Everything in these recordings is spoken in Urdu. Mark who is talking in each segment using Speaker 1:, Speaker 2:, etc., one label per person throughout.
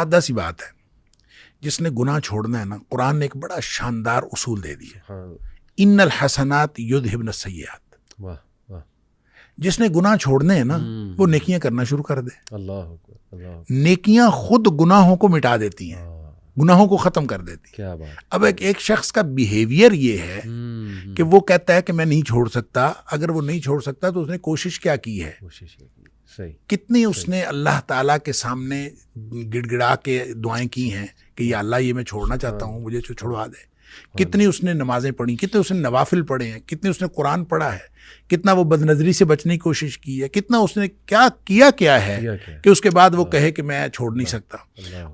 Speaker 1: سادہ سی بات ہے، جس نے گناہ چھوڑنا ہے نا، قرآن نے ایک بڑا شاندار اصول دے دیا، ان الحسنات یذہبن السیئات۔
Speaker 2: واہ واہ،
Speaker 1: جس نے گناہ چھوڑنے ہیں نا وہ نیکیاں کرنا شروع کر دے۔
Speaker 2: اللہ اکبر، اللہ اکبر،
Speaker 1: نیکیاں خود گناہوں کو مٹا دیتی ہیں، گناہوں کو ختم کر دیتی ہیں۔
Speaker 2: کیا بات۔
Speaker 1: اب ایک شخص کا بیہیویئر یہ ہے کہ وہ کہتا ہے کہ میں نہیں چھوڑ سکتا، اگر وہ نہیں چھوڑ سکتا تو اس نے کوشش کیا کی ہے،
Speaker 2: کوشش کی، صحیح،
Speaker 1: کتنی اس نے اللہ تعالیٰ کے سامنے گڑ گڑا کے دعائیں کی ہیں کہ یا اللہ یہ میں چھوڑنا چاہتا ہوں، مجھے چھڑوا دے۔ کتنی اس نے نمازیں پڑھی، کتنے اس نے نوافل پڑھے ہیں، کتنے اس نے قرآن پڑھا ہے، کتنا وہ بد نظری سے بچنے کی کوشش کی ہے، کتنا اس نے کیا ہے کہ اس کے بعد وہ کہے کہ میں چھوڑ نہیں سکتا۔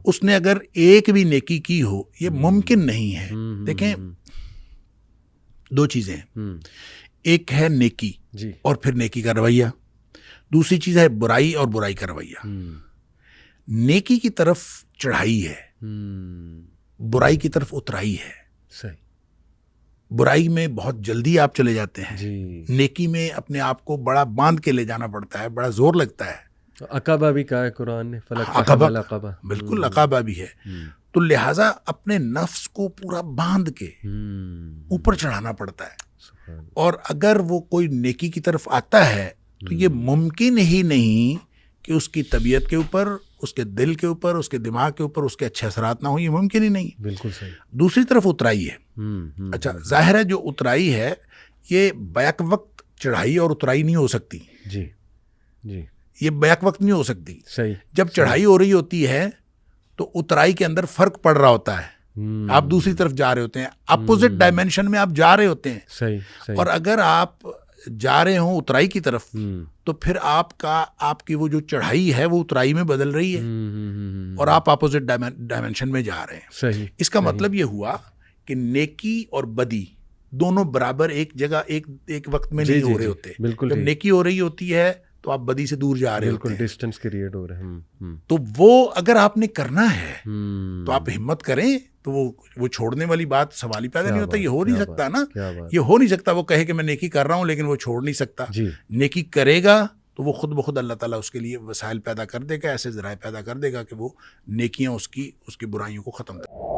Speaker 1: اس نے اگر ایک بھی نیکی کی ہو، یہ ممکن نہیں ہے۔ دیکھیں دو چیزیں ہیں، ایک ہے نیکی اور پھر نیکی کا رویہ، دوسری چیز ہے برائی اور برائی کا رویہ۔ نیکی کی طرف چڑھائی ہے، برائی کی طرف اترائی ہے۔
Speaker 2: صحیح،
Speaker 1: برائی میں بہت جلدی آپ چلے جاتے ہیں، نیکی میں اپنے آپ کو بڑا باندھ کے لے جانا پڑتا ہے، بڑا زور لگتا ہے۔
Speaker 2: عقبہ بھی کہا ہے قرآن نے،
Speaker 1: عقبہ، بالکل عقبہ بھی ہے۔ تو لہٰذا اپنے نفس کو پورا باندھ کے اوپر چڑھانا پڑتا ہے، اور اگر وہ کوئی نیکی کی طرف آتا ہے تو یہ ممکن ہی نہیں کہ اس کی طبیعت کے اوپر، اس کے دل کے اوپر، اس کے دماغ کے اوپر اس کے اچھے اثرات نہ ہوں، یہ ممکن ہی نہیں۔
Speaker 2: بالکل صحیح۔
Speaker 1: دوسری طرف اترائی ہے، اچھا ظاہر ہے جو اترائی ہے یہ بیک وقت چڑھائی اور اترائی نہیں ہو سکتی،
Speaker 2: جی جی،
Speaker 1: یہ بیک وقت نہیں ہو سکتی۔
Speaker 2: صحیح،
Speaker 1: جب چڑھائی ہو رہی ہوتی ہے تو اترائی کے اندر فرق پڑ رہا ہوتا ہے، آپ دوسری طرف جا رہے ہوتے ہیں، اپوزٹ ڈائمینشن میں آپ جا رہے ہوتے ہیں۔
Speaker 2: صحیح صحیح۔
Speaker 1: اور اگر آپ جا رہے ہوں اترائی کی طرف تو پھر آپ کی وہ جو چڑھائی ہے وہ اترائی میں بدل رہی ہے، اور آپ اپوزٹ ڈائمینشن میں جا رہے ہیں۔
Speaker 2: صحیح۔
Speaker 1: اس کا مطلب یہ ہوا کہ نیکی اور بدی دونوں برابر ایک جگہ ایک وقت میں نہیں ہو رہے ہوتے۔ جب نیکی ہو رہی ہوتی ہے تو آپ بدی سے دور جا رہے ہوتے ہیں،
Speaker 2: ڈسٹینس کریٹ ہو رہا ہے۔
Speaker 1: تو وہ اگر آپ نے کرنا ہے تو آپ ہمت کریں، تو وہ چھوڑنے والی بات سوال ہی پیدا نہیں ہوتا۔ یہ ہو نہیں سکتا نا، یہ ہو نہیں سکتا وہ کہے کہ میں نیکی کر رہا ہوں لیکن وہ چھوڑ نہیں سکتا۔ نیکی کرے گا تو وہ خود بخود اللہ تعالیٰ اس کے لیے وسائل پیدا کر دے گا، ایسے ذرائع پیدا کر دے گا کہ وہ نیکیاں اس کی برائیوں کو ختم کر۔